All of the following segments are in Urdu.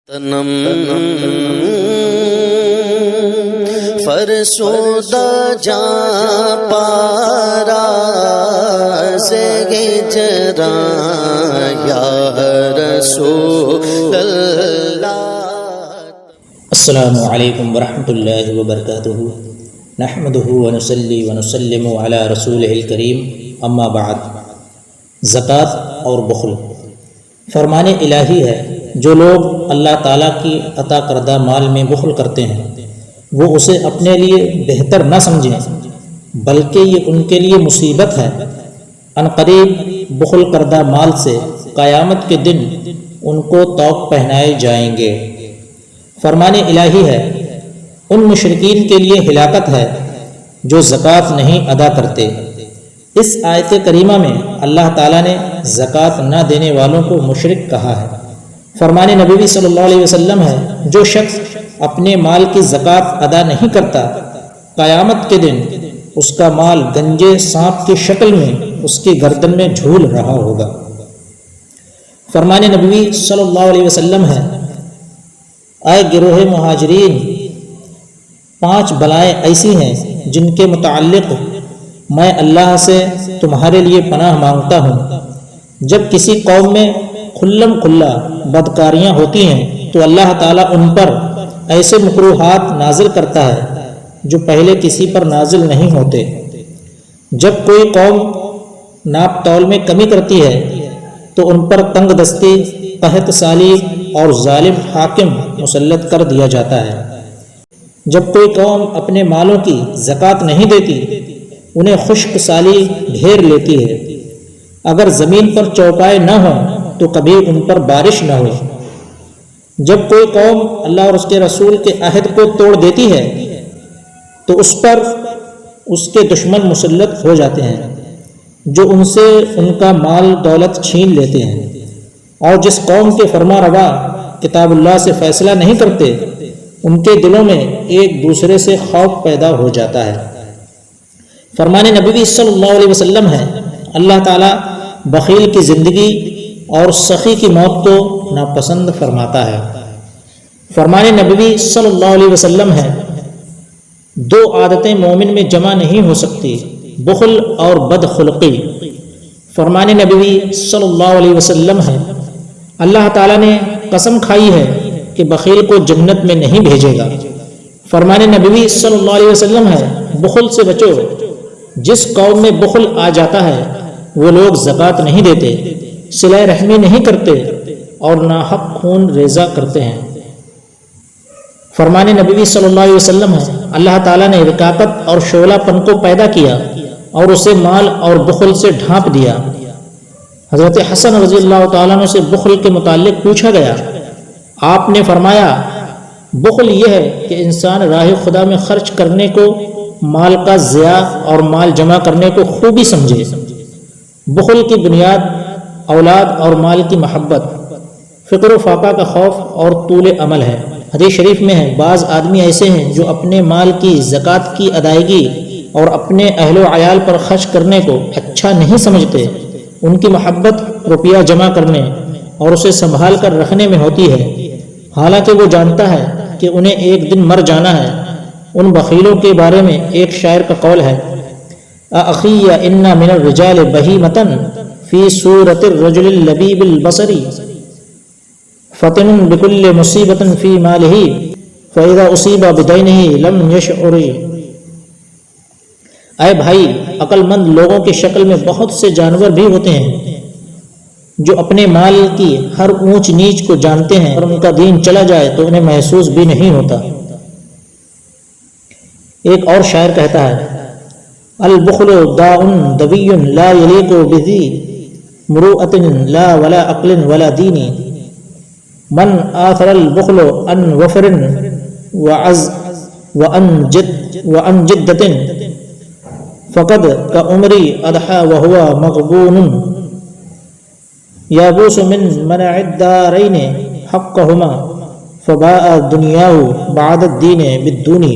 تنم فرسودہ جا پارا سے ہجراں یا رسول اللہ۔ السلام علیکم ورحمۃ اللہ وبرکاتہ، نحمدہ ونصلی ونسلم علی رسولہ الکریم، اما بعد۔ زکوٰۃ اور بخل فرمان الہی ہے۔ جو لوگ اللہ تعالیٰ کی عطا کردہ مال میں بخل کرتے ہیں وہ اسے اپنے لیے بہتر نہ سمجھیں بلکہ یہ ان کے لیے مصیبت ہے۔ عنقریب بخل کردہ مال سے قیامت کے دن ان کو طوق پہنائے جائیں گے۔ فرمان الہی ہے۔ ان مشرکین کے لیے ہلاکت ہے جو زکوٰۃ نہیں ادا کرتے۔ اس آیت کریمہ میں اللہ تعالیٰ نے زکوٰۃ نہ دینے والوں کو مشرک کہا ہے۔ فرمان نبوی صلی اللہ علیہ وسلم ہے، جو شخص اپنے مال کی زکوٰۃ ادا نہیں کرتا قیامت کے دن اس کا مال گنجے سانپ کی شکل میں اس کی گردن میں جھول رہا ہوگا۔ فرمان نبوی صلی اللہ علیہ وسلم ہے، اے گروہ مہاجرین، 5 بلائیں ایسی ہیں جن کے متعلق میں اللہ سے تمہارے لیے پناہ مانگتا ہوں۔ جب کسی قوم میں کھلم کھلا بدکاریاں ہوتی ہیں تو اللہ تعالیٰ ان پر ایسے مکروہات نازل کرتا ہے جو پہلے کسی پر نازل نہیں ہوتے۔ جب کوئی قوم ناپ تول میں کمی کرتی ہے تو ان پر تنگ دستی، قحط سالی اور ظالم حاکم مسلط کر دیا جاتا ہے۔ جب کوئی قوم اپنے مالوں کی زکوٰۃ نہیں دیتی انہیں خشک سالی گھیر لیتی ہے۔ اگر زمین پر چوپائے نہ ہوں تو کبھی ان پر بارش نہ ہو۔ جب کوئی قوم اللہ اور اس کے رسول کے عہد کو توڑ دیتی ہے تو اس پر اس کے دشمن مسلط ہو جاتے ہیں جو ان سے ان کا مال دولت چھین لیتے ہیں۔ اور جس قوم کے فرما روا کتاب اللہ سے فیصلہ نہیں کرتے ان کے دلوں میں ایک دوسرے سے خوف پیدا ہو جاتا ہے۔ فرمان نبوی صلی اللہ علیہ وسلم ہے، اللہ تعالیٰ بخیل کی زندگی اور سخی کی موت کو ناپسند فرماتا ہے۔ فرمان نبوی صلی اللہ علیہ وسلم ہے، 2 عادتیں مومن میں جمع نہیں ہو سکتی، بخل اور بدخلقی۔ فرمان نبوی صلی اللہ علیہ وسلم ہے، اللہ تعالیٰ نے قسم کھائی ہے کہ بخیل کو جنت میں نہیں بھیجے گا۔ فرمان نبوی صلی اللہ علیہ وسلم ہے، بخل سے بچو۔ جس قوم میں بخل آ جاتا ہے وہ لوگ زکوٰۃ نہیں دیتے، صلہ رحمی نہیں کرتے اور ناحق خون ریزہ کرتے ہیں۔ فرمان نبوی صلی اللہ علیہ وسلم ہے، اللہ تعالیٰ نے رکاکت اور شعلہ پن کو پیدا کیا اور اسے مال اور بخل سے ڈھانپ دیا۔ حضرت حسن رضی اللہ تعالیٰ عنہ سے بخل کے متعلق پوچھا گیا، آپ نے فرمایا، بخل یہ ہے کہ انسان راہ خدا میں خرچ کرنے کو مال کا ضیاع اور مال جمع کرنے کو خوبی سمجھے۔ بخل کی بنیاد اولاد اور مال کی محبت، فقر و فاقہ کا خوف اور طول عمل ہے۔ حدیث شریف میں ہے، بعض آدمی ایسے ہیں جو اپنے مال کی زکوٰۃ کی ادائیگی اور اپنے اہل و عیال پر خرچ کرنے کو اچھا نہیں سمجھتے۔ ان کی محبت روپیہ جمع کرنے اور اسے سنبھال کر رکھنے میں ہوتی ہے، حالانکہ وہ جانتا ہے کہ انہیں ایک دن مر جانا ہے۔ ان بخیلوں کے بارے میں ایک شاعر کا قول ہے، اخی ان من الرجال بہیمۃ فی صورۃ الرجل اللبیب البصر فتن بکل مصیبۃ فی مالہ فاذا اصیب بدینہ لم یشعر۔ اے بھائی، عقل مند لوگوں کی شکل میں بہت سے جانور بھی ہوتے ہیں جو اپنے مال کی ہر اونچ نیچ کو جانتے ہیں اور ان کا دین چلا جائے تو انہیں محسوس بھی نہیں ہوتا۔ ایک اور شاعر کہتا ہے، البخل داء دوی لا یلیق بذی مروءۃ لا ولا عقل ولا دین، من آثر البخل عن وفر وعن جدۃ فقد کعمری اضحى وهو مغبون، یابوس من منع الدارین حقهما فباء دنیاه بعد الدین بالدون۔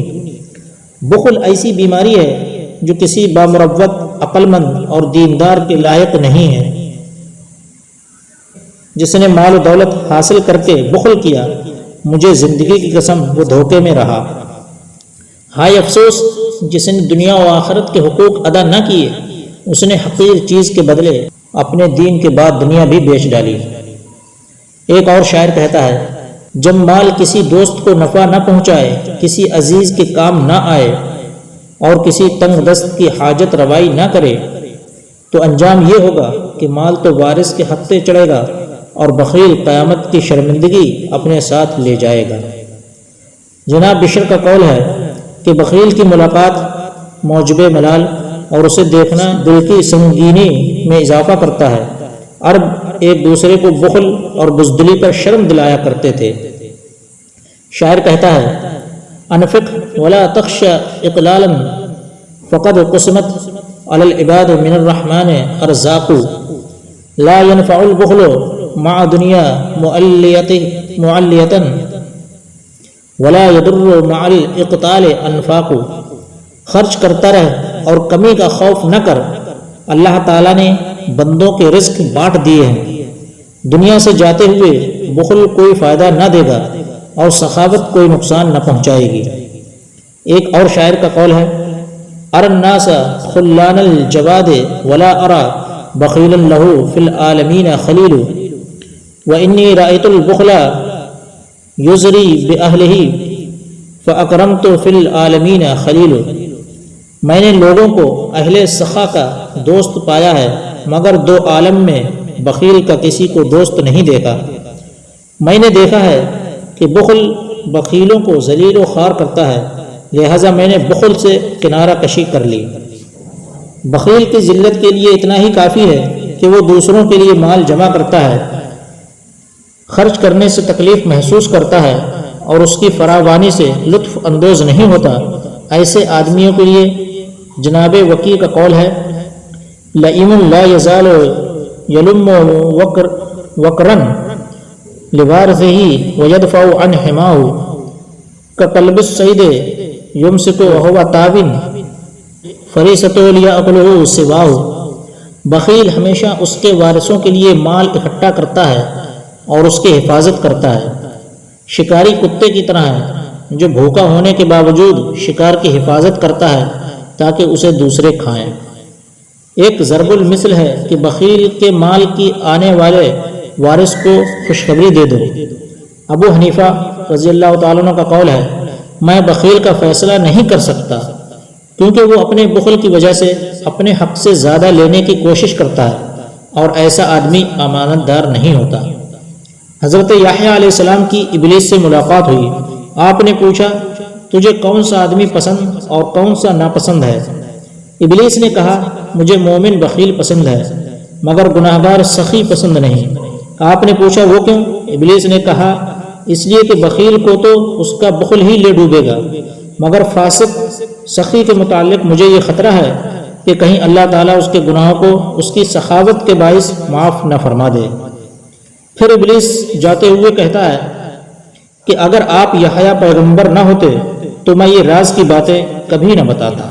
بخل ایسی بیماری ہے جو کسی بامروت، عقل مند اور دیندار کے لائق نہیں ہے۔ جس نے مال و دولت حاصل کر کے بخل کیا مجھے زندگی کی قسم وہ دھوکے میں رہا۔ ہائے افسوس جس نے دنیا و آخرت کے حقوق ادا نہ کیے، اس نے حقیر چیز کے بدلے اپنے دین کے بعد دنیا بھی بیچ ڈالی۔ ایک اور شاعر کہتا ہے، جب مال کسی دوست کو نفع نہ پہنچائے، کسی عزیز کے کام نہ آئے اور کسی تنگ دست کی حاجت روائی نہ کرے، تو انجام یہ ہوگا کہ مال تو وارث کے حق پہ چڑھے گا اور بخیل قیامت کی شرمندگی اپنے ساتھ لے جائے گا۔ جناب بشر کا قول ہے کہ بخیل کی ملاقات موجب ملال اور اسے دیکھنا دل کی سنگینی میں اضافہ کرتا ہے۔ عرب ایک دوسرے کو بخل اور بزدلی پر شرم دلایا کرتے تھے۔ شاعر کہتا ہے، انفق ولا تخش اقلالا فقد قسمت علی العباد من الرحمن ارزاق لا ينفع البخل مع دنیا معلیتا ولا يضر مع الاقتال انفاق۔ خرچ کرتا رہ اور کمی کا خوف نہ کر، اللہ تعالیٰ نے بندوں کے رزق بانٹ دیے ہیں۔ دنیا سے جاتے ہوئے بخل کوئی فائدہ نہ دے گا اور سخاوت کوئی نقصان نہ پہنچائے گی۔ ایک اور شاعر کا قول ہے، ارى الناس خلان الجواد ولا ارى بخیلا له فی العالمین خلیل وانی رأیت البخل یزری باہلہ فاکرمت فی العالمین خلیل۔ میں نے لوگوں کو اہل سخا کا دوست پایا ہے، مگر دو عالم میں بخیل کا کسی کو دوست نہیں دیکھا۔ میں نے دیکھا ہے کہ بخل بخیلوں کو ذلیل و خوار کرتا ہے، لہذا میں نے بخل سے کنارہ کشی کر لی۔ بخیل کی ذلت کے لیے اتنا ہی کافی ہے کہ وہ دوسروں کے لیے مال جمع کرتا ہے، خرچ کرنے سے تکلیف محسوس کرتا ہے اور اس کی فراوانی سے لطف اندوز نہیں ہوتا۔ ایسے آدمیوں کے لیے جناب وکیع کا قول ہے، لئیم لا یزال یلم وکرن لوارثہ ویدفع عن حماہ کقلب الصید یمسک وہو طاوٍ فریسۃ لیأکلہ سواہ۔ بخیل ہمیشہ اس کے وارثوں کے لیے مال اکٹھا کرتا ہے اور اس کی حفاظت کرتا ہے، شکاری کتے کی طرح ہے جو بھوکا ہونے کے باوجود شکار کی حفاظت کرتا ہے تاکہ اسے دوسرے کھائیں۔ ایک ضرب المثل ہے کہ بخیل کے مال کی آنے والے وارث کو خوشخبری دے دو۔ ابو حنیفہ رضی اللہ تعالیٰ عنہ کا قول ہے، میں بخیل کا فیصلہ نہیں کر سکتا کیونکہ وہ اپنے بخل کی وجہ سے اپنے حق سے زیادہ لینے کی کوشش کرتا ہے اور ایسا آدمی امانت دار نہیں ہوتا۔ حضرت یحییٰ علیہ السلام کی ابلیس سے ملاقات ہوئی۔ آپ نے پوچھا، تجھے کون سا آدمی پسند اور کون سا ناپسند ہے؟ ابلیس نے کہا، مجھے مومن بخیل پسند ہے مگر گناہگار سخی پسند نہیں۔ آپ نے پوچھا، وہ کیوں؟ ابلیس نے کہا، اس لیے کہ بخیل کو تو اس کا بخل ہی لے ڈوبے گا، مگر فاسق سخی کے متعلق مجھے یہ خطرہ ہے کہ کہیں اللہ تعالیٰ اس کے گناہوں کو اس کی سخاوت کے باعث معاف نہ فرما دے۔ پھر ابلیس جاتے ہوئے کہتا ہے کہ اگر آپ یحییٰ پیغمبر نہ ہوتے تو میں یہ راز کی باتیں کبھی نہ بتاتا۔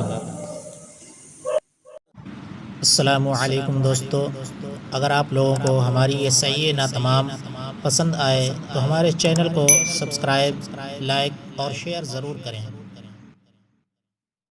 السلام علیکم دوستو، اگر آپ لوگوں کو ہماری یہ صحیح نہ تمام پسند آئے تو ہمارے چینل کو سبسکرائب، لائک اور شیئر ضرور کریں۔